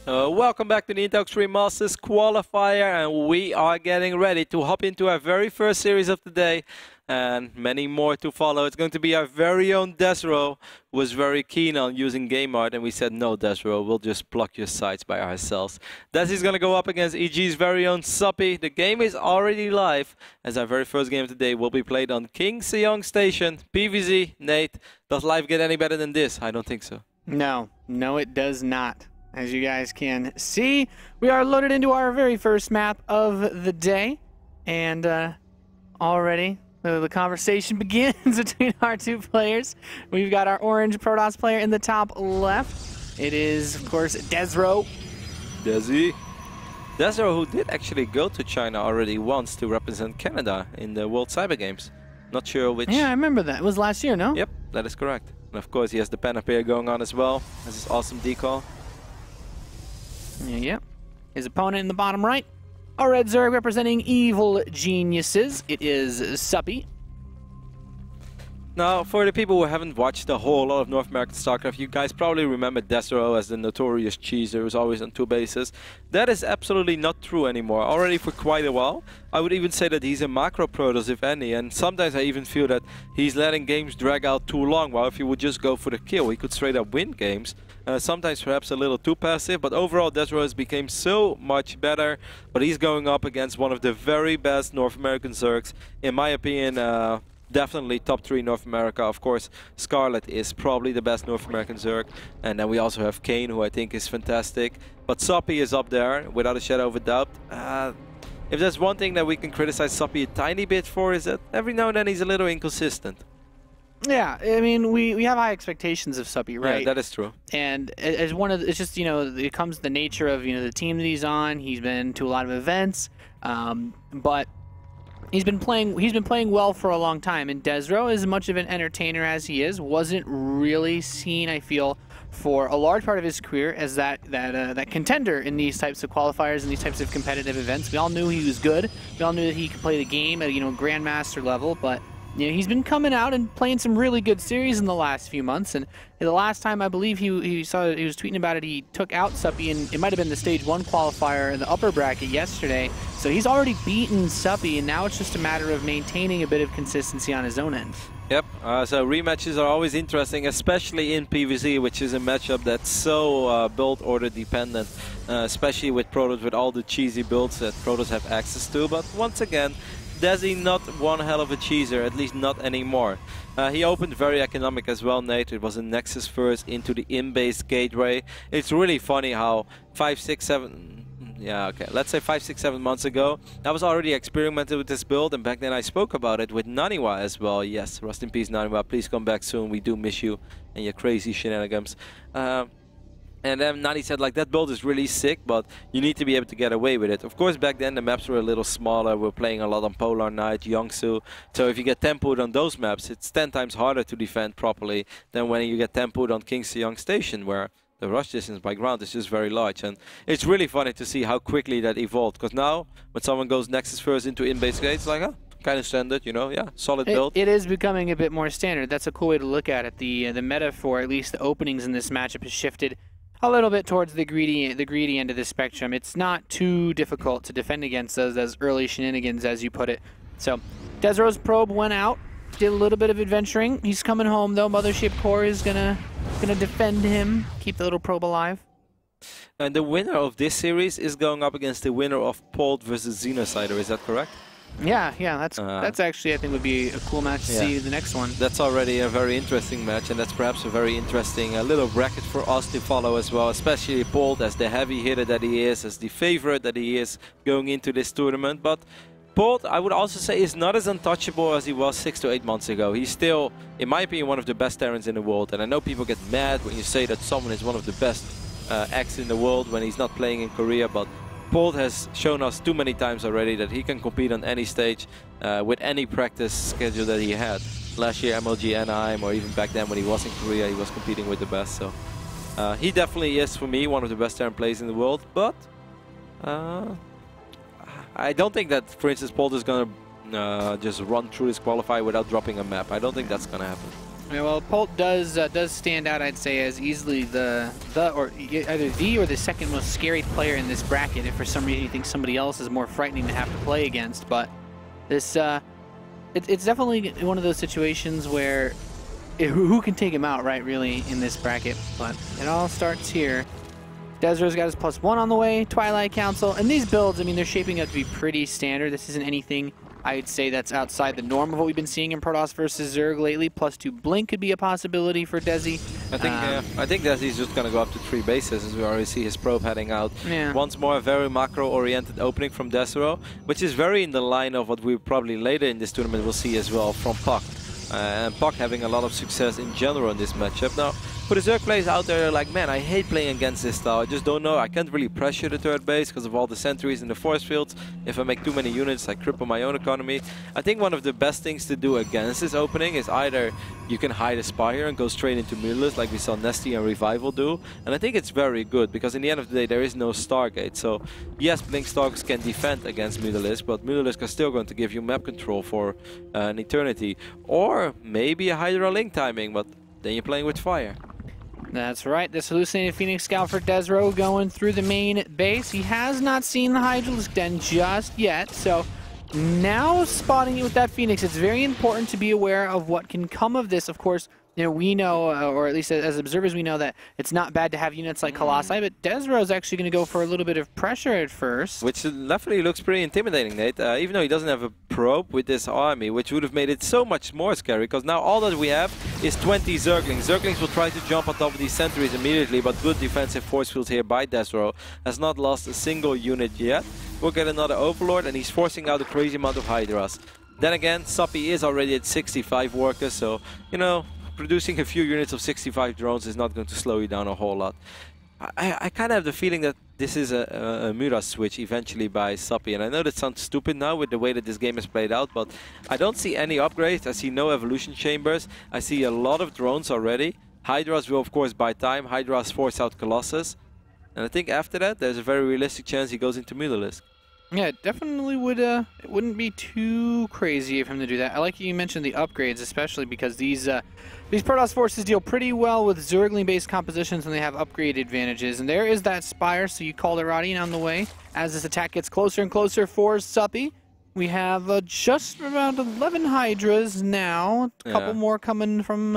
Welcome back to the Intel Extreme Masters Qualifier, and we are getting ready to hop into our very first series of the day, and many more to follow. It's going to be our very own Desrow, who was very keen on using game art, and we said, no, Desrow, we'll just pluck your sides by ourselves. Desi's going to go up against EG's very own Suppy. The game is already live, as our very first game of the day will be played on King Sejong Station. PvZ, Nate, does live get any better than this? I don't think so. No, it does not. As you guys can see, we are loaded into our very first map of the day, and already the conversation begins between our two players. We've got our orange Protoss player in the top left. It is, of course, Desrow. Desrow, who did actually go to China already once to represent Canada in the World Cyber Games. Not sure which. Yeah, I remember that. It was last year, no? Yep, that is correct. And of course, he has the pen up here going on as well. This is awesome decal. Yep. His opponent in the bottom right. Our red Zerg representing evil geniuses. It is Suppy. Now, for the people who haven't watched a whole lot of North American StarCraft, you guys probably remember Desrow as the notorious cheeser who's always on two bases. That is absolutely not true anymore. Already for quite a while. I would even say that he's a macro Protoss, if any, and sometimes I even feel that he's letting games drag out too long, while if he would just go for the kill, he could straight up win games. Sometimes perhaps a little too passive, but overall Desrow has become so much better. But he's going up against one of the very best North American Zergs. In my opinion, definitely top 3 North America. Of course, Scarlet is probably the best North American Zerg. And then we also have Kane, who I think is fantastic. But Suppy is up there, without a shadow of a doubt. If there's one thing that we can criticize Suppy a tiny bit for, is that every now and then he's a little inconsistent. Yeah, I mean, we have high expectations of Suppy, right? Yeah, that is true. And as one of it's just, you know, it comes the nature of, you know, the team that he's on. He's been to a lot of events, but he's been playing well for a long time. And Desrow, as much of an entertainer as he is, wasn't really seen, I feel, for a large part of his career as that contender in these types of qualifiers and these types of competitive events. We all knew he was good. We all knew that he could play the game at, you know, grandmaster level, but you know, he's been coming out and playing some really good series in the last few months. And the last time I believe he was tweeting about it, he took out Suppy, and it might have been the Stage 1 qualifier in the upper bracket yesterday. So he's already beaten Suppy, and now it's just a matter of maintaining a bit of consistency on his own end. Yep, so rematches are always interesting, especially in PvZ, which is a matchup that's so build order dependent, especially with Protoss, with all the cheesy builds that Protoss have access to. But once again, Desi not one hell of a cheeser, at least not anymore. He opened very economic as well, Nate. It was a Nexus first into the in-base gateway. It's really funny how 5, 6, 7... Yeah, okay, let's say 5, 6, 7 months ago, I was already experimenting with this build, and back then I spoke about it with Naniwa as well. Yes, rest in peace, Naniwa. Please come back soon. We do miss you and your crazy shenanigans. And then Nani said, like, that build is really sick, but you need to be able to get away with it. Of course, back then the maps were a little smaller. We're playing a lot on Polar Night, Yangsu. So if you get tempoed on those maps, it's 10 times harder to defend properly than when you get tempoed on King Sejong Station, where the rush distance by ground is just very large. And it's really funny to see how quickly that evolved. Because now, when someone goes Nexus first into in-base gates, like, huh? Kind of standard, you know, yeah, solid build. It is becoming a bit more standard. That's a cool way to look at it. The meta for at least the openings in this matchup has shifted a little bit towards the greedy end of the spectrum. It's not too difficult to defend against those early shenanigans, as you put it. So Desrow's probe went out, did a little bit of adventuring. He's coming home though. Mothership Core is gonna defend him, keep the little probe alive. And the winner of this series is going up against the winner of Polt versus Xenocider. Is that correct? Yeah, that's actually, I think, would be a cool match to see the next one. That's already a very interesting match, and that's perhaps a very interesting little bracket for us to follow as well, especially Polt as the heavy hitter that he is, as the favorite that he is going into this tournament. But Polt, I would also say, is not as untouchable as he was 6 to 8 months ago. He's still, in my opinion, one of the best Terrans in the world, and I know people get mad when you say that someone is one of the best acts in the world when he's not playing in Korea, but Polt has shown us too many times already that he can compete on any stage with any practice schedule that he had. Last year, MLG Anaheim, or even back then when he was in Korea, he was competing with the best. So he definitely is, for me, one of the best Terran players in the world. But I don't think that, for instance, Polt is going to just run through this qualifier without dropping a map. I don't think that's going to happen. Yeah, well, Polt does stand out, I'd say, as easily either the or the second most scary player in this bracket. If for some reason you think somebody else is more frightening to have to play against, but this it's definitely one of those situations where who can take him out, right? Really, in this bracket, but it all starts here. Desrow's got his +1 on the way. Twilight Council, and these builds, I mean, they're shaping up to be pretty standard. This isn't anything I'd say that's outside the norm of what we've been seeing in Protoss versus Zerg lately. +2 Blink could be a possibility for Desi. I think Desi's just going to go up to 3 bases, as we already see his probe heading out. Yeah. Once more, a very macro-oriented opening from Desrow, which is very in the line of what we probably later in this tournament will see as well from Puck. And Puck having a lot of success in general in this matchup. Now, for the Zerg players out there, like, man, I hate playing against this style. I just don't know. I can't really pressure the third base because of all the sentries in the force fields. If I make too many units, I cripple my own economy. I think one of the best things to do against this opening is either you can hide a Spire and go straight into Mutalisk like we saw Nesty and Revival do. And I think it's very good because in the end of the day, there is no Stargate. So, yes, Blink Stalkers can defend against Mutalisk, but Mutalisk are still going to give you map control for an eternity. Or maybe a Hydra Link timing, but then you're playing with fire. That's right. This Hallucinated Phoenix Scout for Desrow going through the main base. He has not seen the Hydralisk Den just yet, so now spotting it with that Phoenix, it's very important to be aware of what can come of this. Of course, you know, we know, or at least as observers, we know that it's not bad to have units like Colossi, but Desrow is actually going to go for a little bit of pressure at first. Which definitely looks pretty intimidating, Nate, even though he doesn't have a probe with this army, which would have made it so much more scary, because now all that we have is 20 Zerglings. Zerglings will try to jump on top of these sentries immediately, but good defensive force fields here by Desrow. Has not lost a single unit yet. We'll get another Overlord, and he's forcing out a crazy amount of Hydras. Then again, Suppy is already at 65 workers, so, you know, producing a few units of 65 drones is not going to slow you down a whole lot. I kind of have the feeling that this is a Mura switch eventually by Suppy, and I know that sounds stupid now with the way that this game is played out, but I don't see any upgrades. I see no evolution chambers. I see a lot of drones already. Hydras will of course buy time. Hydras force out Colossus, and I think after that there's a very realistic chance he goes into Mutalisk. Yeah, it definitely would. It wouldn't be too crazy of him to do that. I like you mentioned the upgrades, especially because these Protoss forces deal pretty well with Zergling-based compositions when they have upgrade advantages. And there is that Spire, so you called it, Roddy, on the way. As this attack gets closer and closer for Suppy, we have just around 11 Hydras now. A couple more coming from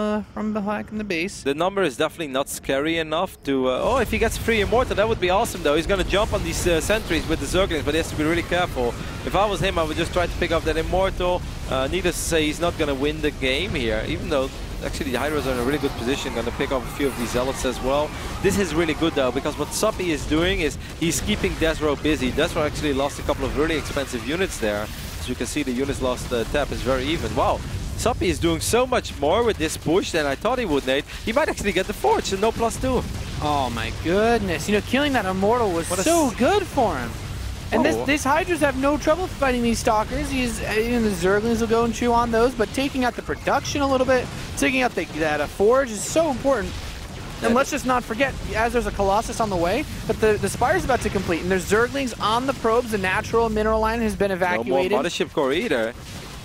behind in the base. The number is definitely not scary enough to... oh, if he gets free Immortal, that would be awesome, though. He's going to jump on these sentries with the Zerglings, but he has to be really careful. If I was him, I would just try to pick up that Immortal. Needless to say, he's not going to win the game here, even though... Actually, the Hydras are in a really good position, going to pick up a few of these Zealots as well. This is really good, though, because what Suppy is doing is he's keeping Desrow busy. Desrow actually lost a couple of really expensive units there. As you can see, the units lost tap is very even. Wow, Suppy is doing so much more with this push than I thought he would, Nate. He might actually get the Forge, so no +2. Oh, my goodness. You know, killing that Immortal was so good for him. And these Hydras have no trouble fighting these Stalkers. You know, the Zerglings will go and chew on those, but taking out the production a little bit, taking out that Forge is so important. And let's just not forget, as there's a Colossus on the way, that the Spire's about to complete, and there's Zerglings on the probes. The natural mineral line has been evacuated. No more Mothership Core either.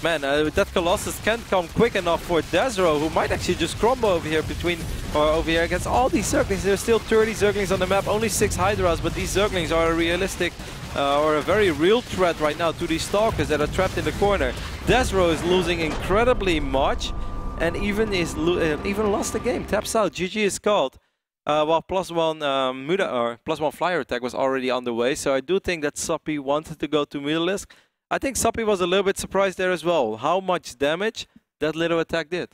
Man, that Colossus can't come quick enough for Desrow, who might actually just crumble over here against all these Zerglings. There's still 30 Zerglings on the map, only 6 Hydras, but these Zerglings are a realistic or a very real threat right now to these Stalkers that are trapped in the corner. Desrow is losing incredibly much, and even lost the game. Taps out. GG is called. While +1 flyer attack was already on the way, so I do think that Suppy wanted to go to Mutalisk. I think Suppy was a little bit surprised there as well, how much damage that little attack did.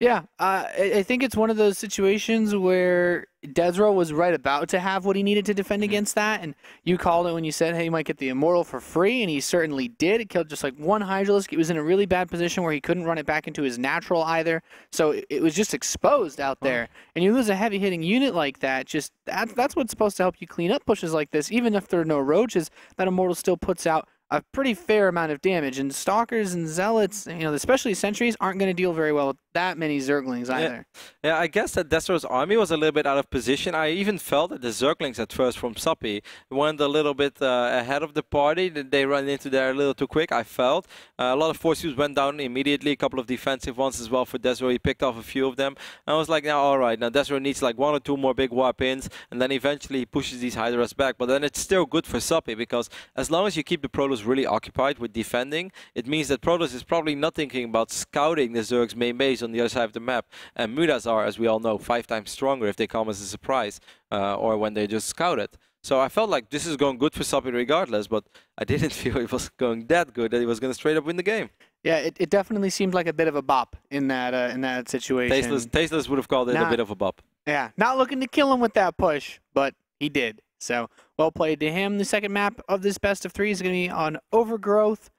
Yeah, I think it's one of those situations where Desrow was right about to have what he needed to defend against that, and you called it when you said, hey, you might get the Immortal for free, and he certainly did. It killed just like one Hydralisk. He was in a really bad position where he couldn't run it back into his natural either, so it was just exposed out there. And you lose a heavy-hitting unit like that, that's what's supposed to help you clean up pushes like this. Even if there are no roaches, that Immortal still puts out a pretty fair amount of damage, and Stalkers and Zealots, you know, especially Sentries, aren't going to deal very well with that many Zerglings either. Yeah, I guess that Desrow's army was a little bit out of position. I even felt that the Zerglings at first from Suppy went a little bit ahead of the party. They ran into there a little too quick, I felt. A lot of force use went down immediately, a couple of defensive ones as well for Desrow. He picked off a few of them. I was like, now, all right, now Desrow needs like 1 or 2 more big warp-ins, and then eventually he pushes these Hydras back. But then it's still good for Suppy, because as long as you keep the Protoss really occupied with defending, it means that Protoss is probably not thinking about scouting the Zerg's main base on the other side of the map. And Mutas are, as we all know, 5 times stronger if they come as a surprise or when they just scout it. So I felt like this is going good for Suppy regardless, but I didn't feel it was going that good that he was going to straight up win the game. Yeah, it definitely seemed like a bit of a bop in that situation. Tasteless would have called it a bit of a bop. Yeah, not looking to kill him with that push, but he did. So well played to him. The second map of this best of 3 is going to be on Overgrowth.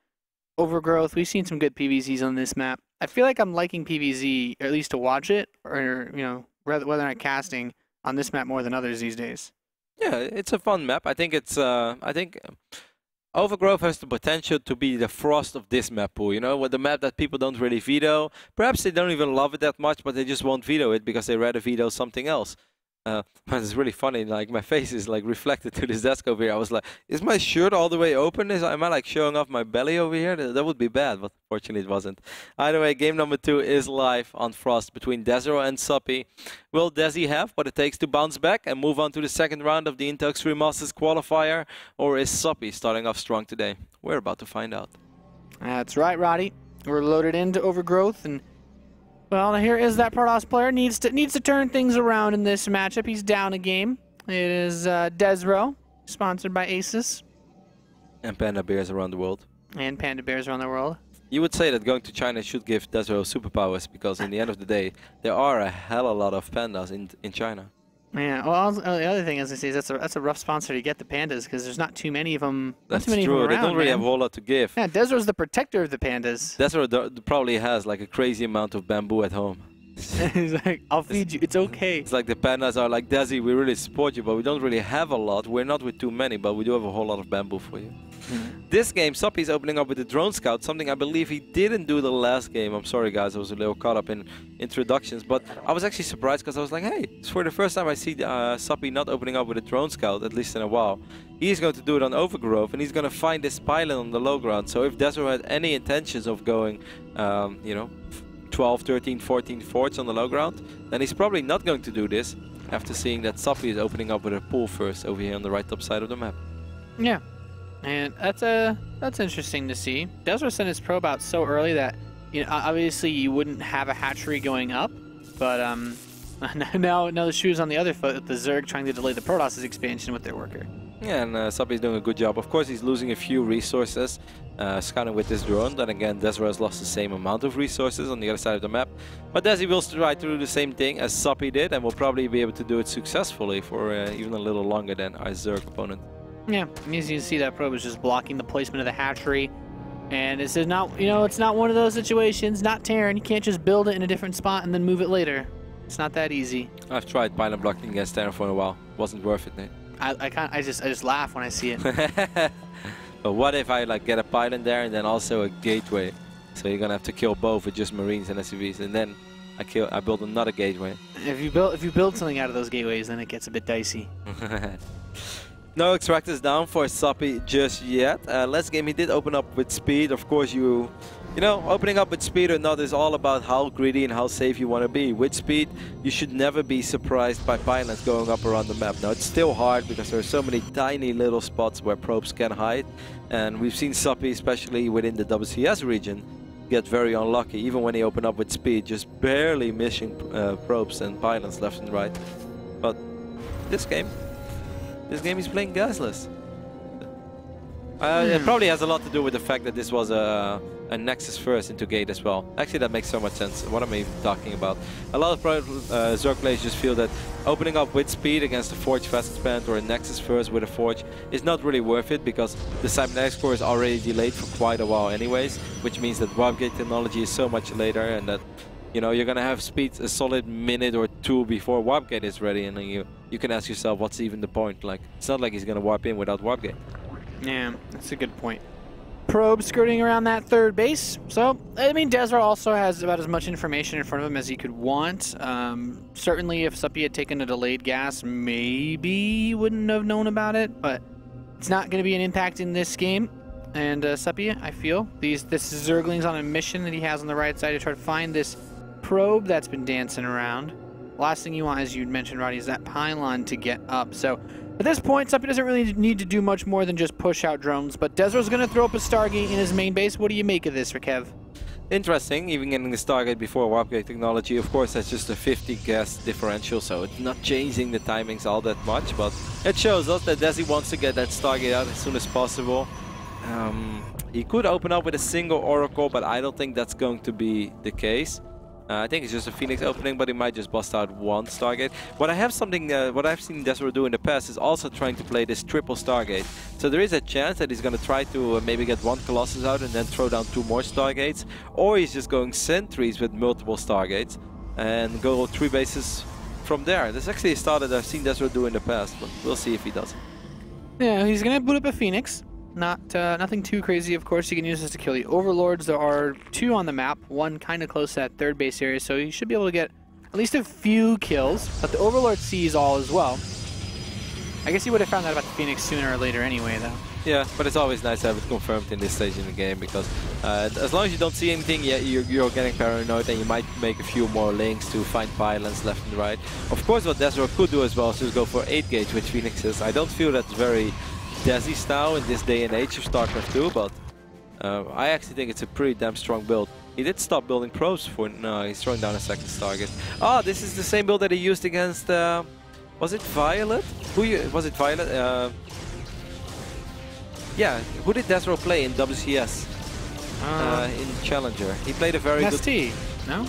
Overgrowth, we've seen some good PvZs on this map. I feel like I'm liking PvZ, or at least to watch it, or whether or not casting on this map more than others these days. Yeah, it's a fun map. I think it's Overgrowth has the potential to be the Frost of this map pool, with the map that people don't really veto. Perhaps they don't even love it that much, but they just won't veto it because they rather veto something else. But it's really funny, like my face is like reflected to this desk over here. I was like, is my shirt all the way open? Am I like showing off my belly over here? That would be bad, but fortunately it wasn't. Either way, game number 2 is live on Frost between Desrow and Suppy. Will Desi have what it takes to bounce back and move on to the second round of the Intel Extreme Masters qualifier? Or is Suppy starting off strong today? We're about to find out. That's right, Roddy. We're loaded into Overgrowth, and well, here is that Protoss player. Needs to turn things around in this matchup. He's down a game. It is Desrow, sponsored by Asus. And Panda Bears around the world. And Panda Bears around the world. You would say that going to China should give Desrow superpowers, because in the end of the day, there are a hell of a lot of pandas in China. Yeah, well, the other thing, as I say, is that's a rough sponsor to get the pandas, because there's not too many of them. That's true. They don't really have a whole lot to give. Yeah, Desrow's the protector of the pandas. Desrow probably has like a crazy amount of bamboo at home. He's like, I'll feed you. It's okay. It's like the pandas are like, Desi, we really support you, but we don't really have a lot. We're not with too many, but we do have a whole lot of bamboo for you. This game, Suppy is opening up with the Drone Scout, something I believe he didn't do the last game. I'm sorry, guys, I was a little caught up in introductions, but I was actually surprised because I was like, hey, it's for the first time I see Suppy not opening up with a Drone Scout, at least in a while. He's going to do it on Overgrowth, and he's going to find this pylon on the low ground. So if Desrow had any intentions of going, 12, 13, 14 forts on the low ground, then he's probably not going to do this after seeing that Suppy is opening up with a pool first over here on the right top side of the map. Yeah. And that's interesting to see. Desrow sent his probe out so early that obviously you wouldn't have a hatchery going up, but now the shoe's on the other foot with the Zerg trying to delay the Protoss' expansion with their worker. Yeah, and Suppy's doing a good job. Of course, he's losing a few resources scouting with this drone. Then again, Desrow has lost the same amount of resources on the other side of the map. But Desi will try to do the same thing as Suppy did, and will probably be able to do it successfully for even a little longer than our Zerg opponent. Yeah, as you can see, that probe is just blocking the placement of the hatchery. And it's not, it's not one of those situations, not Terran. You can't just build it in a different spot and then move it later. It's not that easy. I've tried pylon blocking against Terran for a while. Wasn't worth it, Nate. I just laugh when I see it. But what if I get a pylon there and then also a gateway? So you're gonna have to kill both with just Marines and SCVs, and then I build another gateway. If you build something out of those gateways, then it gets a bit dicey. No extractors down for Suppy just yet. Last game he did open up with speed. Of course, opening up with speed or not is all about how greedy and how safe you want to be. With speed, you should never be surprised by pylons going up around the map. Now, it's still hard because there are so many tiny little spots where probes can hide. And we've seen Suppy, especially within the WCS region, get very unlucky. Even when he opened up with speed, just barely missing probes and pylons left and right. But this game he's playing gasless. It probably has a lot to do with the fact that this was a Nexus first into Gate as well. Actually, that makes so much sense. What am I even talking about? A lot of Zerg players just feel that opening up with speed against a Forge fast expand or a Nexus first with a Forge is not really worth it, because the cybernetics core is already delayed for quite a while anyways, which means that Warp Gate technology is so much later, and that you're gonna have speed a solid minute or two before Warp Gate is ready, and then you can ask yourself, what's even the point? Like, it's not like he's gonna warp in without Warp Gate. Yeah, that's a good point. probe skirting around that third base. So, I mean, Desrow also has about as much information in front of him as he could want. Certainly, if Suppy had taken a delayed gas, maybe he wouldn't have known about it, but it's not going to be an impact in this game. And Suppy, I feel, this Zergling's on a mission that he has on the right side to try to find this probe that's been dancing around. Last thing you want, as you mentioned, Roddy, is that pylon to get up. So at this point, Suppy doesn't really need to do much more than just push out drones, but Desrow's going to throw up a Stargate in his main base. What do you make of this, Kev? Interesting, even getting the Stargate before Warp Gate technology. Of course, that's just a 50 gas differential, so it's not changing the timings all that much, but it shows us that Desi wants to get that Stargate out as soon as possible. He could open up with a single Oracle, but I don't think that's going to be the case. I think it's just a Phoenix opening, but he might just bust out one Stargate. What I've seen Desrow do in the past is also trying to play this triple Stargate. So there is a chance that he's going to try to maybe get one Colossus out and then throw down 2 more Stargates, or he's just going sentries with multiple Stargates and go 3 bases from there. That's actually a style that I've seen Desrow do in the past, but we'll see if he does it. Yeah, he's going to boot up a Phoenix. Nothing too crazy, of course. You can use this to kill the Overlords. There are 2 on the map, one kind of close to that third base area, so you should be able to get at least a few kills. But the Overlord sees all as well. I guess you would have found out about the Phoenix sooner or later anyway, though. Yeah, but it's always nice to have it confirmed in this stage in the game, because as long as you don't see anything, yeah, you're getting paranoid, and you might make a few more links to find pylons left and right. Of course, what Desrow could do as well is just go for 8 gauge with Phoenixes. I don't feel that's very Desi style in this day and age of StarCraft 2, but I actually think it's a pretty damn strong build. He did stop building probes for no, he's throwing down a second target. Oh, this is the same build that he used against was it Violet? Was it Violet? Yeah, who did Desrow play in WCS? In Challenger. He played a very Nesty, good. No?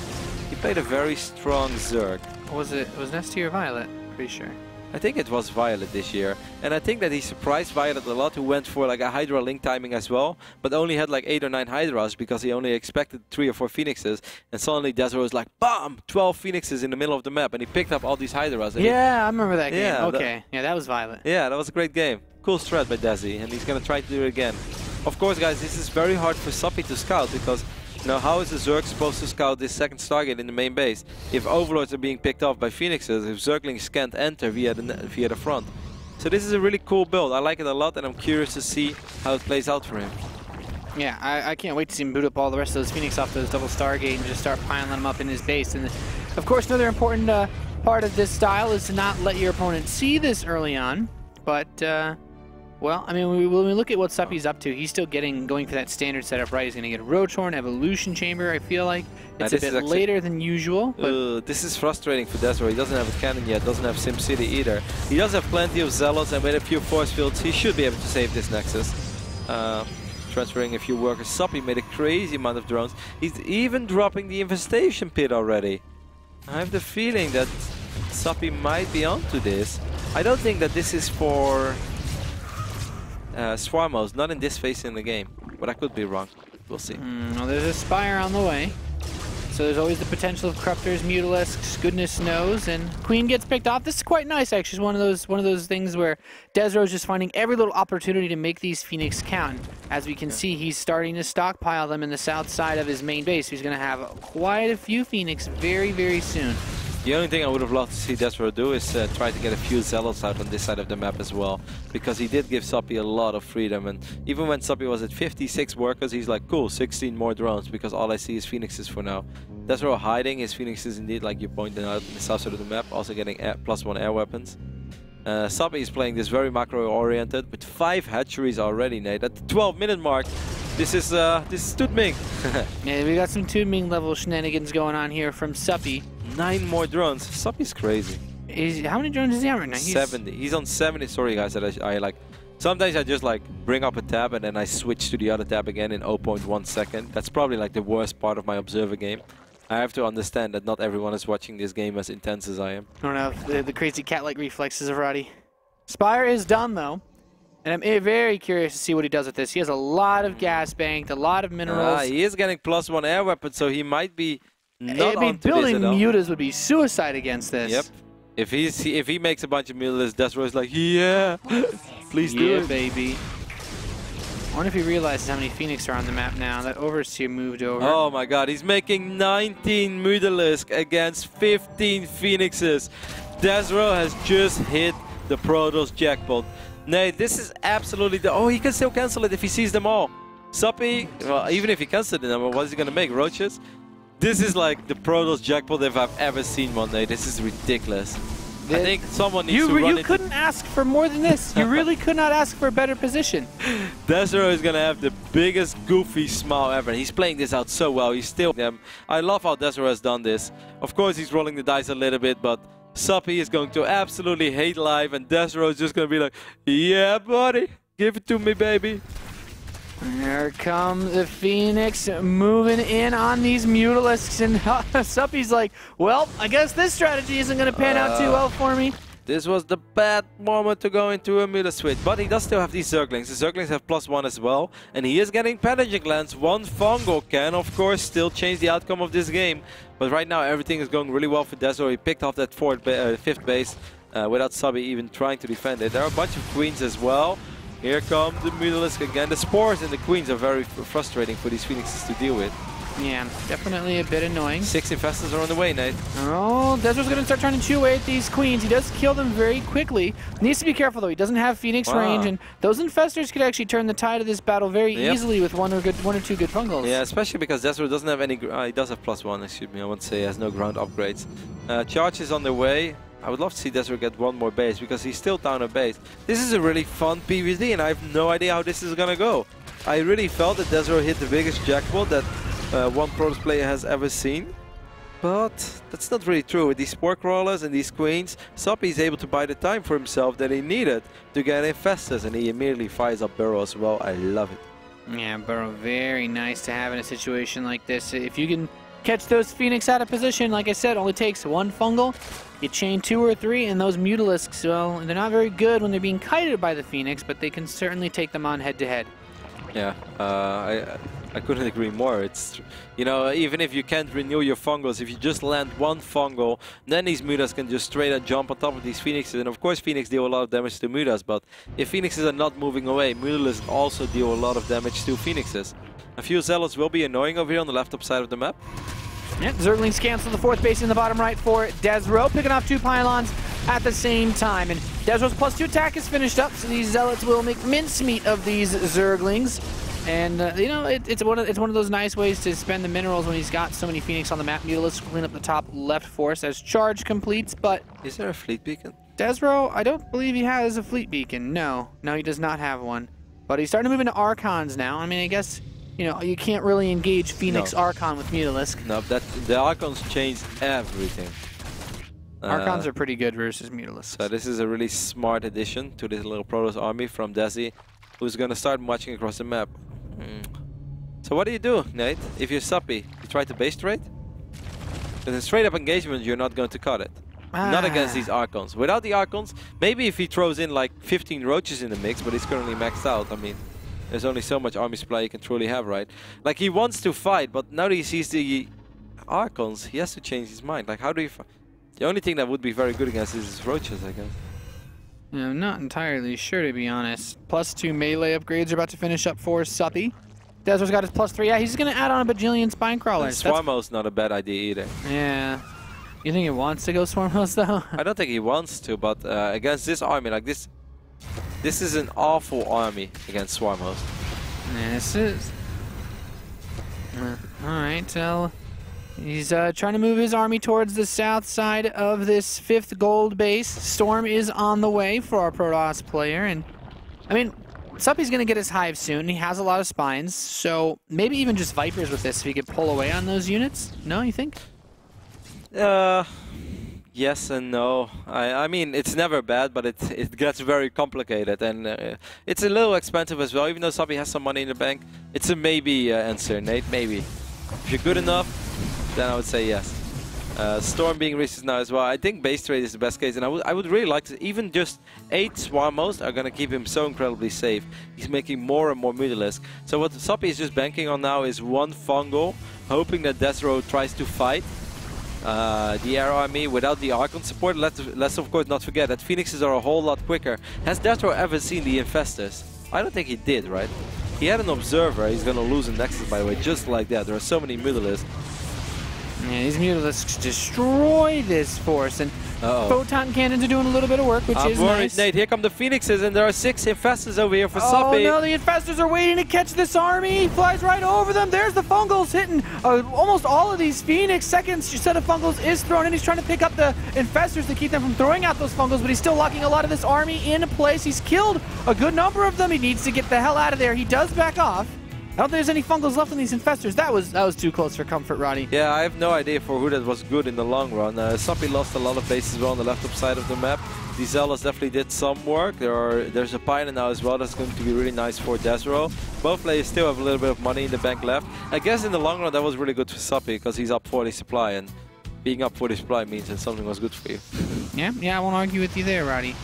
He played a very strong Zerg. Was Nesty or Violet? Pretty sure. I think it was Violet this year, and I think that he surprised Violet a lot, who went for like a Hydra link timing as well, but only had like 8 or 9 Hydras because he only expected 3 or 4 Phoenixes, and suddenly Desrow was like, BAM! 12 Phoenixes in the middle of the map, and he picked up all these Hydras. Yeah, I remember that game. Yeah, okay, yeah, that was Violet. Yeah, that was a great game. Cool strat by Desi, and he's gonna try to do it again. Of course, guys, this is very hard for Suppy to scout, because now, how is the Zerg supposed to scout this second Stargate in the main base if Overlords are being picked off by Phoenixes, if Zerglings can't enter via the front? So this is a really cool build. I like it a lot, and I'm curious to see how it plays out for him. Yeah, I can't wait to see him boot up all the rest of those Phoenix off those double Stargate and just start piling them up in his base. And of course, another important part of this style is to not let your opponent see this early on, but well, I mean, when we look at what Suppy's up to, he's still going for that standard setup, right? He's going to get a Rotorn, Evolution Chamber, I feel like. It's a bit later than usual. But this is frustrating for Desrow. He doesn't have a cannon yet, doesn't have SimCity either. He does have plenty of Zealots, and with a few force fields, he should be able to save this Nexus. Transferring a few workers. Suppy made a crazy amount of drones. He's even dropping the Infestation Pit already. I have the feeling that Suppy might be onto this. I don't think that this is for Swarmos, not in this phase in the game, but I could be wrong. We'll see. Well, there's a Spire on the way, so there's always the potential of Corruptors, Mutilisks, goodness knows, and Queen gets picked off. This is quite nice, actually. It's one of those things where Desrow is just finding every little opportunity to make these Phoenix count. As we can see, he's starting to stockpile them in the south side of his main base. He's going to have quite a few Phoenix very, very soon. The only thing I would have loved to see Desrow do is try to get a few Zealots out on this side of the map as well, because he did give Suppy a lot of freedom, and even when Suppy was at 56 workers, he's like, cool, 16 more drones, because all I see is Phoenixes for now. Desrow hiding his Phoenixes indeed, like you pointed out, in the south side of the map, also getting +1 air weapons. Suppy is playing this very macro-oriented, with 5 hatcheries already, Nate. At the 12-minute mark, this is Tudming. Yeah, we got some Tudming level shenanigans going on here from Suppy. 9 more drones. Suppy's crazy. How many drones is he on right now? 70. He's on 70. Sorry guys, that I like. Sometimes I just like bring up a tab and then I switch to the other tab again in 0.1 second. That's probably like the worst part of my observer game. I have to understand that not everyone is watching this game as intense as I am. I don't know the crazy cat-like reflexes of Roddy. Spire is done though, and I'm very curious to see what he does with this. He has a lot of gas banked, a lot of minerals. He is getting +1 air weapon, so he might be. I mean, building mutas would be suicide against this. Yep. If he makes a bunch of mutas, Desrow is like, yeah, please do it, baby. I wonder if he realizes how many Phoenix are on the map now. That Overseer moved over. Oh my god, he's making 19 Mutalisk against 15 Phoenixes. Desrow has just hit the Protoss jackpot. Nate, this is absolutely the... Oh, he can still cancel it if he sees them all. Suppy, well, even if he cancels them, what is he going to make? Roaches? This is like the Protoss jackpot if I've ever seen one, Nate. This is ridiculous. I think someone needs to run You couldn't ask for more than this. You really could not ask for a better position. Desrow is going to have the biggest goofy smile ever. He's playing this out so well. He's still... I love how Desrow has done this. Of course, he's rolling the dice a little bit, but Suppy is going to absolutely hate life, and Desrow is just going to be like, yeah, buddy, give it to me, baby. Here comes the Phoenix moving in on these Mutalisks, and Suppy's like, well, I guess this strategy isn't going to pan out too well for me. This was the bad moment to go into a Muta switch, but he does still have these Zerglings. The Zerglings have +1 as well, and he is getting Pillaging Lands. One Fungal can, of course, still change the outcome of this game, but right now everything is going really well for Desrow. He picked off that 5th base without Suppy even trying to defend it. There are a bunch of Queens as well. Here come the Mutalisk again. The Spores and the Queens are very frustrating for these Phoenixes to deal with. Yeah, definitely a bit annoying. 6 Infestors are on the way, Nate. Oh, Desrow's going to start trying to chew away at these Queens. He does kill them very quickly. Needs to be careful, though. He doesn't have Phoenix range, and those Infestors could actually turn the tide of this battle very easily with one or two good fungals. Yeah, especially because Desrow doesn't have any... he does have +1, excuse me. I want to say he has no ground upgrades. Charge is on the way. I would love to see Desrow get one more base, because he's still down a base. This is a really fun PvZ, and I have no idea how this is going to go. I really felt that Desrow hit the biggest jackpot that one Protoss player has ever seen. But that's not really true. With these Spore Crawlers and these Queens, Suppy is able to buy the time for himself that he needed to get Infestors, and he immediately fires up Burrow as well. I love it. Yeah, Burrow, very nice to have in a situation like this. If you can catch those Phoenix out of position, like I said, only takes one fungal. You chain 2 or 3, and those Mutalisks, well, they're not very good when they're being kited by the Phoenix, but they can certainly take them on head-to-head. Yeah, I couldn't agree more. It's, you know, even if you can't renew your fungals, if you just land one fungal, then these Mutas can just straight up jump on top of these Phoenixes. And of course, Phoenix deal a lot of damage to Mutas, but if Phoenixes are not moving away, Mutalisks also deal a lot of damage to Phoenixes. A few Zealots will be annoying over here on the left up side of the map. Yep, Zerglings cancel the 4th base in the bottom right for Desrow, picking off 2 pylons at the same time. And Desrow's +2 attack is finished up, so these Zealots will make mincemeat of these Zerglings. And, you know, it's one of those nice ways to spend the minerals when he's got so many Phoenix on the map. Mutalisk clean up the top left force as charge completes, but... Is there a fleet beacon? Desrow, I don't believe he has a fleet beacon. No, he does not have one. But he's starting to move into Archons now. I mean, I guess... You know, you can't really engage Phoenix Archon with Mutalisk. No, the Archons change everything. Archons are pretty good versus Mutalisk. So this is a really smart addition to this little Protoss army from Desi, who's going to start marching across the map. So what do you do, Nate? If you're Suppy, you try to base trade? With a straight up engagement, you're not going to cut it. Not against these Archons. Without the Archons, maybe if he throws in like 15 Roaches in the mix, but he's currently maxed out, I mean... There's only so much army supply you can truly have, right? Like, he wants to fight, but now that he sees the Archons, he has to change his mind. Like, how do you fight? The only thing that would be very good against is Roaches, I guess. Yeah, I'm not entirely sure, to be honest. +2 melee upgrades are about to finish up for Suppy. Desrow's got his +3. Yeah, he's going to add on a bajillion Spine Crawlers. Swarmo's not a bad idea either. Yeah. You think he wants to go Swarmos, though? I don't think he wants to, but against this army, like this... This is an awful army against Swarmos. This is. Alright, so he's trying to move his army towards the south side of this 5th gold base. Storm is on the way for our Protoss player, and I mean, Suppy's going to get his hive soon. He has a lot of spines, so maybe even just Vipers with this if he could pull away on those units. No, you think? Yes and no. I mean, it's never bad, but it gets very complicated, and it's a little expensive as well. Even though Suppy has some money in the bank, it's a maybe answer, Nate. Maybe. If you're good enough, then I would say yes. Storm being reached now as well. I think base trade is the best case, and I would really like to. Even just 8 Swarmos are gonna keep him so incredibly safe. He's making more and more Mutalisk. So what Suppy is just banking on now is one fungal, hoping that Desrow tries to fight. The air army without the Archon support. Let's of course not forget that Phoenixes are a whole lot quicker. Has Desrow ever seen the Infestors? I don't think he did, right? he had an observer. He's going to lose a Nexus, by the way, just like that. There are so many Mutalisks. Yeah, these Mutalisks destroy this force, and Photon Cannons are doing a little bit of work, which is worried, nice. Nate. Here come the Phoenixes, and there are 6 Infestors over here for Oh Suppy. no, the Infestors are waiting to catch this army. He flies right over them. There's the Fungals hitting almost all of these Phoenix. Second set of Fungals is thrown in. He's trying to pick up the Infestors to keep them from throwing out those Fungals, but he's still locking a lot of this army in place. He's killed a good number of them. He needs to get the hell out of there. He does back off. I don't think there's any Fungals left on these Infestors. That was too close for comfort, Roddy. Yeah, I have no idea for who that was good in the long run. Suppy lost a lot of bases well on the left-up side of the map. The Zealots definitely did some work. There's a Pioneer now as well. That's going to be really nice for Desrow. Both players still have a little bit of money in the bank left. I guess in the long run that was really good for Suppy because he's up 40 supply, and being up 40 supply means that something was good for you. Yeah, I won't argue with you there, Roddy.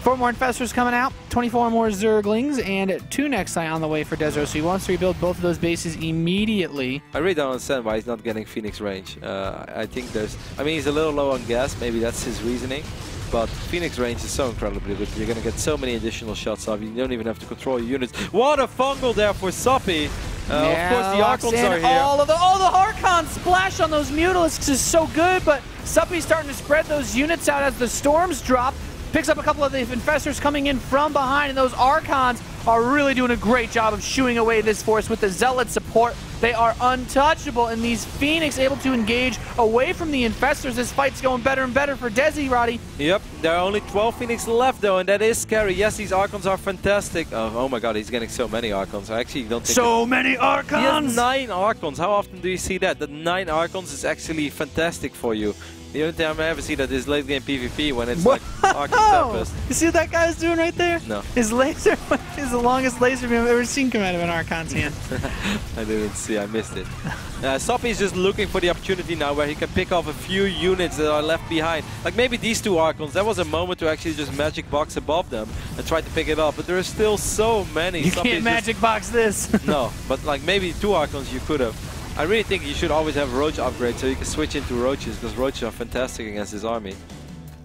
4 more Infestors coming out, 24 more Zerglings, and 2 Nexi on the way for Desrow, so he wants to rebuild both of those bases immediately. I really don't understand why he's not getting Phoenix range. I think he's a little low on gas, maybe that's his reasoning, but Phoenix range is so incredibly good. You're going to get so many additional shots off, you don't even have to control your units. What a fungal there for Suppy! Yeah, of course the Archons are here. The Archon splash on those Mutalisks is so good, but Suppy's starting to spread those units out as the storms drop. Picks up a couple of the Infestors coming in from behind, and those Archons are really doing a great job of shooing away this force with the Zealot support. They are untouchable, and these Phoenix able to engage away from the Infestors. This fight's going better and better for Desi, Roddy. Yep, there are only 12 Phoenix left though, and that is scary. Yes, these Archons are fantastic. Oh my god, he's getting so many Archons. I actually don't think... So many Archons! He has 9 Archons. How often do you see that? The 9 Archons is actually fantastic for you. The only time I ever see that is late game PvP when it's like Archon Tempest. You see what that guy's doing right there? No. His laser is the longest laser beam I've ever seen come out of an Archon's hand. I didn't see, I missed it. Suppy is just looking for the opportunity now where he can pick off a few units that are left behind. Like maybe these 2 Archons, that was a moment to actually just magic box above them and try to pick it up, but there are still so many. You can't magic box this. No, but like maybe 2 Archons you could have. I really think you should always have Roach upgrade so you can switch into Roaches, because Roaches are fantastic against his army.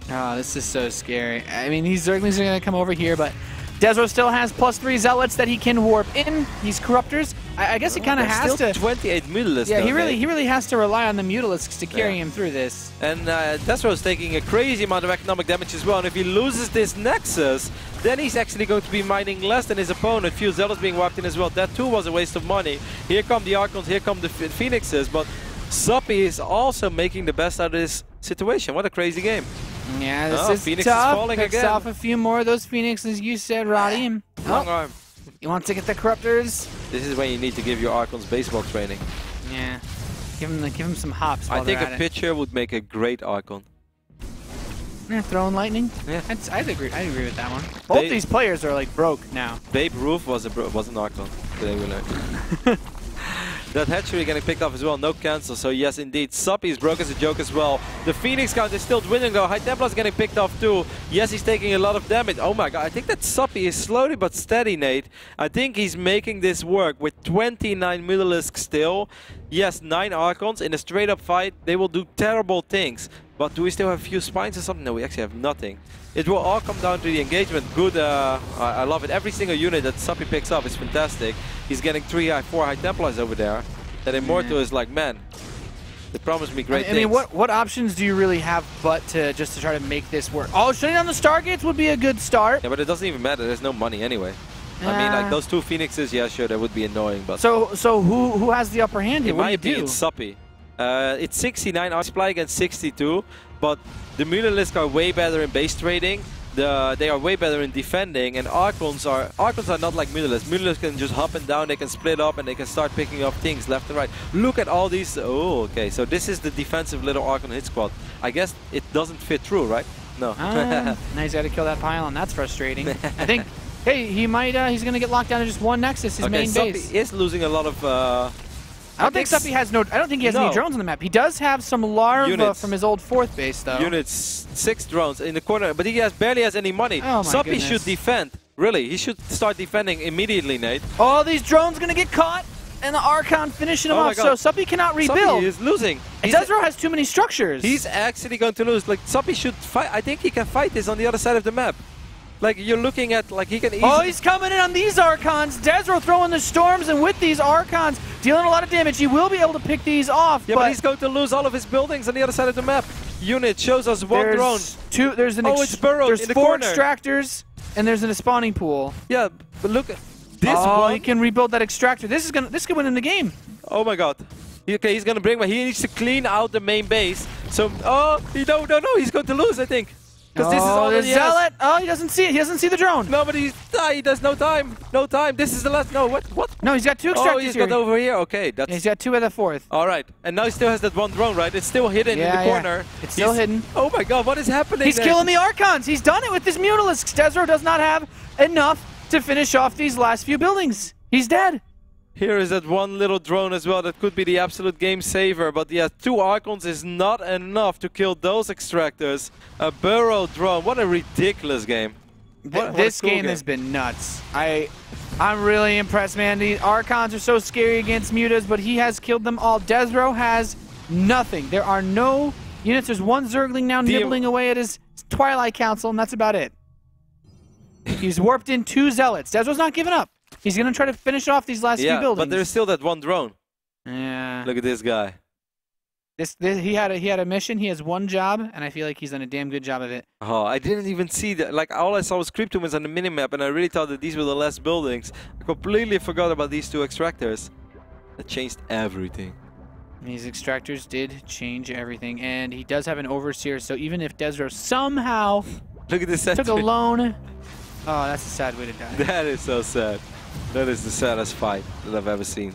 Oh, this is so scary. I mean, these Zerglings are going to come over here, but Desrow still has +3 Zealots that he can warp in. These Corruptors, I guess he kind of has still to... 28 Mutalisks. Yeah, he really has to rely on the Mutalisks to carry him through this. And Desrow is taking a crazy amount of economic damage as well, and if he loses this Nexus, then he's actually going to be mining less than his opponent. Few Zealots being wiped in as well. That too was a waste of money. Here come the Archons, here come the Phoenixes, but Suppy is also making the best out of this situation. What a crazy game. Yeah, this is Phoenix tough. is falling Picks again. off a few more of those Phoenixes, you said, Roddy. Long arm. He wants to get the Corruptors. This is when you need to give your Archons baseball training. Yeah, give him some hops. I think a pitcher would make a great Archon. Yeah, throwing lightning. Yeah, I'd agree with that one. Both these players are like broke now. Babe Ruth was an Archon. Today we learned. That hatchery getting picked off as well, no cancel, so yes indeed, Suppy is broke as a joke as well. The Phoenix count is still dwindling though, High Templar is getting picked off too. Yes, he's taking a lot of damage. Oh my god, I think that Suppy is slowly but steady, Nate. I think he's making this work with 29 Mutalisks still. Yes, 9 Archons in a straight up fight, they will do terrible things. But do we still have a few spines or something? No, we actually have nothing. It will all come down to the engagement. Good, I love it. Every single unit that Suppy picks up is fantastic. He's getting 4 High Templars over there. That Immortal is like, man, they promised me great things. I mean, what options do you really have but to try to make this work? Oh, shutting down the Stargates would be a good start. Yeah, but it doesn't even matter. There's no money anyway. I mean, like those 2 Phoenixes, yeah, sure, that would be annoying. But so who has the upper hand here? In What my do you opinion, do? Suppy. It's 69 our supply against 62, but the Mutalisks are way better in base trading. They are way better in defending, and Archons are not like Mutalisks. Mutalisks can just hop and down, they can split up, and they can start picking up things left and right. Look at all these. Oh, okay. So this is the defensive little Archon hit squad. I guess it doesn't fit through, right? No. Now he's got to kill that pylon. That's frustrating. I think. Hey, he might. He's gonna get locked down to just one Nexus, his main Suppy base. is losing a lot of. I don't think Suppy has no. I don't think he has any drones on the map. He does have some larvae from his old 4th base, though. Units, 6 drones in the corner, but he barely has any money. Oh my Suppy goodness. should defend. Really, he should start defending immediately, Nate. Oh, these drones gonna get caught, and the Archon finishing him off. So Suppy cannot rebuild. Suppy is losing. Desrow has too many structures. He's actually going to lose. Like Suppy should fight. I think he can fight this on the other side of the map. Like, you're looking at, like, he can easily... Oh, he's coming in on these Archons. Desrow throwing the Storms, and with these Archons, dealing a lot of damage. He will be able to pick these off. Yeah, but he's going to lose all of his buildings on the other side of the map. Unit shows us one drone. There's it's burrowed there's in the 4 corner. extractors, and there's a spawning pool. Yeah, but look at this one. He can rebuild that extractor. This could win in the game. Oh my god. Okay, he's gonna bring, but he needs to clean out the main base. So, no, he's going to lose, I think. Because this is all that he has. Zealot. Oh, he doesn't see it. He doesn't see the drone. No, but he does no time. No time. This is the last. No, what? No, he's got 2 extractors. Oh, he's got over here. Okay, that's. Yeah, he's got 2 at the 4th. All right, and now he still has that one drone, right? It's still hidden in the corner. It's still hidden. Oh my god, what is happening? He's killing the Archons. He's done it with his Mutalisks. Desrow does not have enough to finish off these last few buildings. He's dead. Here is that one little drone as well that could be the absolute game saver, but yeah, 2 Archons is not enough to kill those extractors. A burrow drone, what a ridiculous game. This game has been nuts. I'm really impressed, man. The Archons are so scary against Mutas, but he has killed them all. Desrow has nothing. There are no units. There's one Zergling now nibbling away at his Twilight Council, and that's about it. He's warped in 2 Zealots. Desrow's not giving up. He's going to try to finish off these last few buildings. But there's still that one drone. Yeah. Look at this guy. He had a mission. He has 1 job, and I feel like he's done a damn good job of it. Oh, I didn't even see that. Like, all I saw was Cryptomans on the minimap, and I really thought that these were the last buildings. I completely forgot about these 2 extractors. That changed everything. These extractors did change everything, and he does have an Overseer, so even if Desrow somehow Look at this took a loan... Oh, that's a sad way to die. That is so sad. That is the saddest fight that I've ever seen.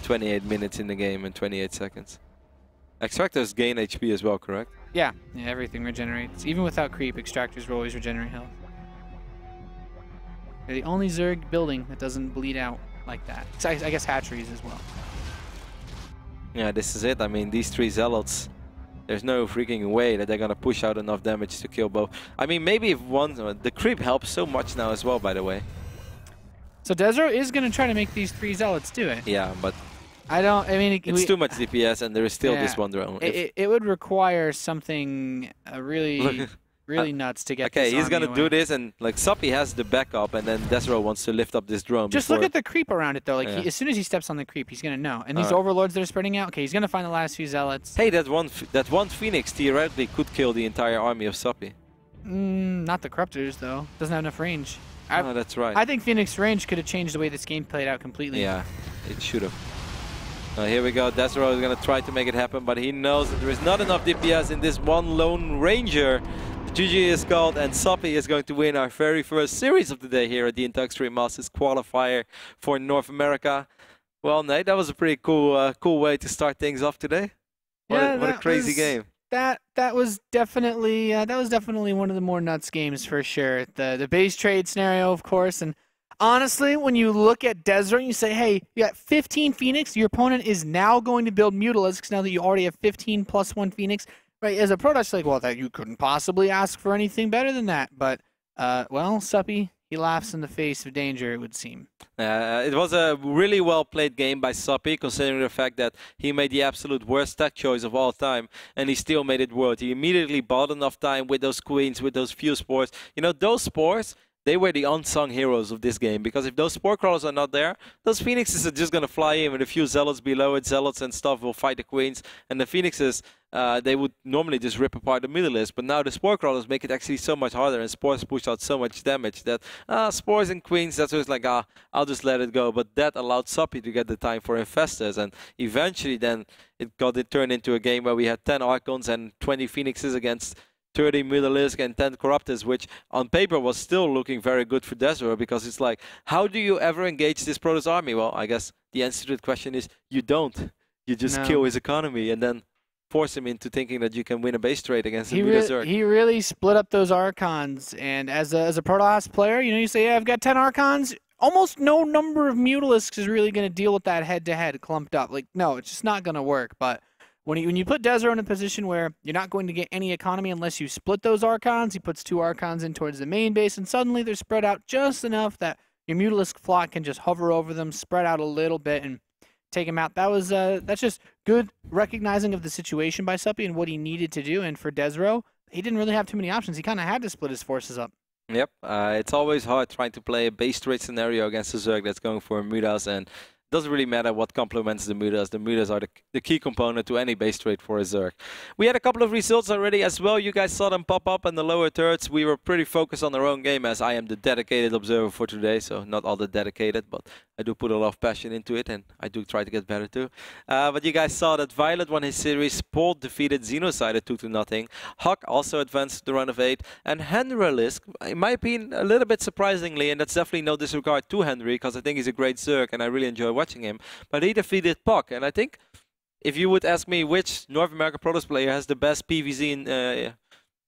28 minutes in the game and 28 seconds. Extractors gain HP as well, correct? Yeah, everything regenerates. Even without creep, extractors will always regenerate health. They're the only Zerg building that doesn't bleed out like that. So I guess hatcheries as well. Yeah, this is it. I mean, these 3 Zealots, there's no freaking way that they're going to push out enough damage to kill both. I mean, maybe if one... the creep helps so much now as well, by the way. So Desrow is going to try to make these 3 Zealots do it. Yeah, but... it's too much DPS, and there is still this one drone. It would require something really, really nuts to get okay, this he's going to away. do this, and like Suppy has the backup, and then Desrow wants to lift up this drone. Just look at the creep around it, though. Like as soon as he steps on the creep, he's going to know. And these overlords that are spreading out, okay, he's going to find the last few Zealots. Hey, that one Phoenix theoretically could kill the entire army of Suppy. Not the Corruptors, though. Doesn't have enough range. Oh, that's right. I think Phoenix range could have changed the way this game played out completely. Yeah, it should have. Here we go. Desrow is going to try to make it happen, but he knows that there is not enough DPS in this one lone ranger. GG is called, and Suppy is going to win our very first series of the day here at the Extreme Masters Qualifier for North America. Well, Nate, that was a pretty cool way to start things off today. What a crazy game. That was definitely one of the more nuts games for sure. The base trade scenario, of course, and honestly, when you look at Desrow and you say, hey, you got 15 Phoenix, your opponent is now going to build Mutalisks now that you already have 15 plus 1 Phoenix. Right, as a pro, that's like, well, that you couldn't possibly ask for anything better than that. But, well, Suppy, he laughs in the face of danger, it would seem. It was a really well-played game by Suppy, considering the fact that he made the absolute worst tech choice of all time, and he still made it work. He immediately bought enough time with those queens, with those few spores. You know, those spores... they were the unsung heroes of this game, because if those spore crawlers are not there, those phoenixes are just going to fly in with a few zealots below it. Zealots and stuff will fight the queens, and the phoenixes, they would normally just rip apart the middle list. But now the spore crawlers make it actually so much harder, and spores push out so much damage that spores and queens, that's always like, I'll just let it go. But that allowed Suppy to get the time for infestors, and eventually then it turned into a game where we had 10 Archons and 20 phoenixes against 30 Mutalisks and 10 Corruptors, which on paper was still looking very good for Desrow, because it's like, how do you ever engage this Protoss army? Well, I guess the answer to the question is you don't. You just kill his economy and then force him into thinking that you can win a base trade against the Zerg. He really split up those Archons, and as a Protoss player, you know, you say, yeah, I've got 10 Archons. Almost no number of Mutalisks is really going to deal with that head-to-head clumped up. Like, no, it's just not going to work, but... When you put Desrow in a position where you're not going to get any economy unless you split those Archons, he puts 2 Archons in towards the main base, and suddenly they're spread out just enough that your Mutalisk flock can just hover over them, spread out a little bit, and take them out. That's just good recognizing of the situation by Suppy and what he needed to do. And for Desrow, he didn't really have too many options. He kind of had to split his forces up. Yep, it's always hard trying to play a base trade scenario against a Zerg that's going for Mudas, and it doesn't really matter what complements the Mudas. The Mudas are the key component to any base trade for a Zerg. We had a couple of results already as well. You guys saw them pop up in the lower thirds. We were pretty focused on our own game, as I am the dedicated observer for today, so not all the dedicated, but I do put a lot of passion into it, and I do try to get better too. But you guys saw that Violet won his series, Paul defeated Xenocide at 2-0, Huck also advanced to the round of 8, and Henrylisk, in my opinion, a little bit surprisingly, and that's definitely no disregard to Henry, because I think he's a great Zerg, and I really enjoy watching him, but he defeated Puck, and I think if you would ask me which North American Protoss player has the best PVZ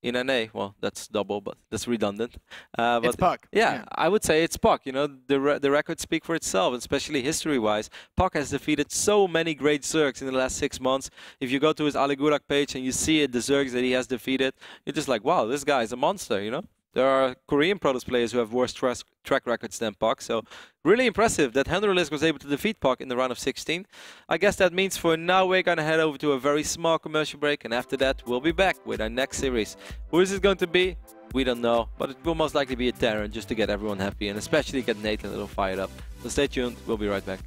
in NA, well, that's double, but that's redundant. But it's Puck. Yeah, I would say it's Puck. You know, the records speak for itself, especially history-wise. Puck has defeated so many great Zergs in the last 6 months. If you go to his Aligurak page and you see it, the Zergs that he has defeated, you're just like, wow, this guy is a monster, you know? There are Korean Protoss players who have worse track records than Puck, so really impressive that Henrylisk was able to defeat Puck in the round of 16. I guess that means for now we're going to head over to a very small commercial break, and after that we'll be back with our next series. Who is it going to be? We don't know, but it will most likely be a Terran just to get everyone happy and especially get Nathan a little fired up. So stay tuned, we'll be right back.